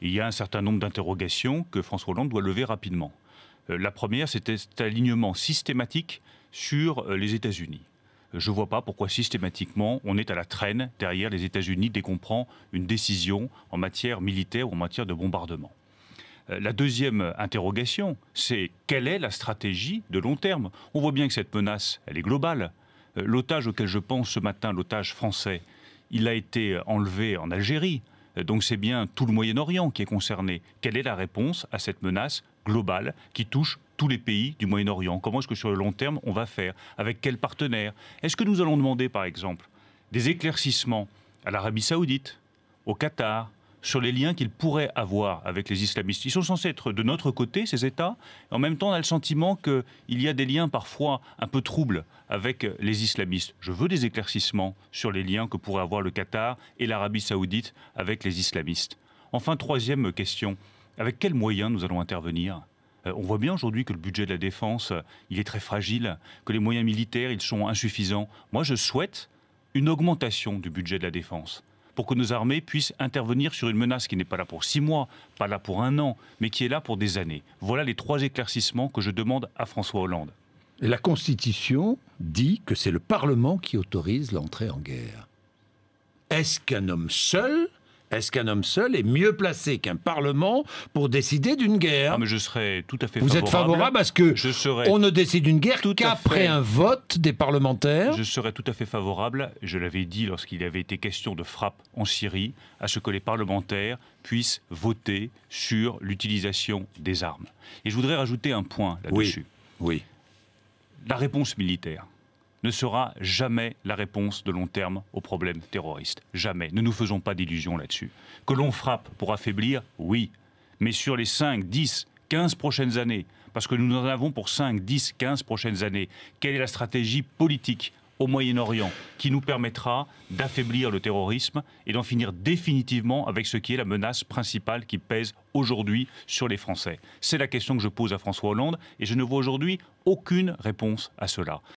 il y a un certain nombre d'interrogations que François Hollande doit lever rapidement. La première, c'était cet alignement systématique sur les États-Unis. Je ne vois pas pourquoi systématiquement on est à la traîne derrière les États-Unis dès qu'on prend une décision en matière militaire ou en matière de bombardement. La deuxième interrogation, c'est quelle est la stratégie de long terme? On voit bien que cette menace, elle est globale. L'otage auquel je pense ce matin, l'otage français, il a été enlevé en Algérie. Donc c'est bien tout le Moyen-Orient qui est concerné. Quelle est la réponse à cette menace globale qui touche tous les pays du Moyen-Orient? Comment est-ce que sur le long terme on va faire? Avec quels partenaires? Est-ce que nous allons demander par exemple des éclaircissements à l'Arabie Saoudite, au Qatar, sur les liens qu'ils pourraient avoir avec les islamistes? Ils sont censés être de notre côté, ces États. En même temps, on a le sentiment qu'il y a des liens parfois un peu troubles avec les islamistes. Je veux des éclaircissements sur les liens que pourraient avoir le Qatar et l'Arabie Saoudite avec les islamistes. Enfin, troisième question, avec quels moyens nous allons intervenir? On voit bien aujourd'hui que le budget de la défense, il est très fragile, que les moyens militaires, ils sont insuffisants. Moi, je souhaite une augmentation du budget de la défense, pour que nos armées puissent intervenir sur une menace qui n'est pas là pour 6 mois, pas là pour 1 an, mais qui est là pour des années. Voilà les 3 éclaircissements que je demande à François Hollande. Et la Constitution dit que c'est le Parlement qui autorise l'entrée en guerre. Est-ce qu'un homme seul est mieux placé qu'un Parlement pour décider d'une guerre? Ah, mais je serais tout à fait favorable. Vous êtes favorable à ce qu'on ne décide d'une guerre qu'après un vote des parlementaires? Je serais tout à fait favorable, je l'avais dit lorsqu'il avait été question de frappe en Syrie, à ce que les parlementaires puissent voter sur l'utilisation des armes. Et je voudrais rajouter un point là-dessus. Oui. La réponse militaire ne sera jamais la réponse de long terme aux problèmes terroristes. Jamais. Ne nous faisons pas d'illusions là-dessus. Que l'on frappe pour affaiblir, oui. Mais sur les 5, 10, 15 prochaines années, parce que nous en avons pour 5, 10, 15 prochaines années, quelle est la stratégie politique au Moyen-Orient qui nous permettra d'affaiblir le terrorisme et d'en finir définitivement avec ce qui est la menace principale qui pèse aujourd'hui sur les Français? C'est la question que je pose à François Hollande et je ne vois aujourd'hui aucune réponse à cela.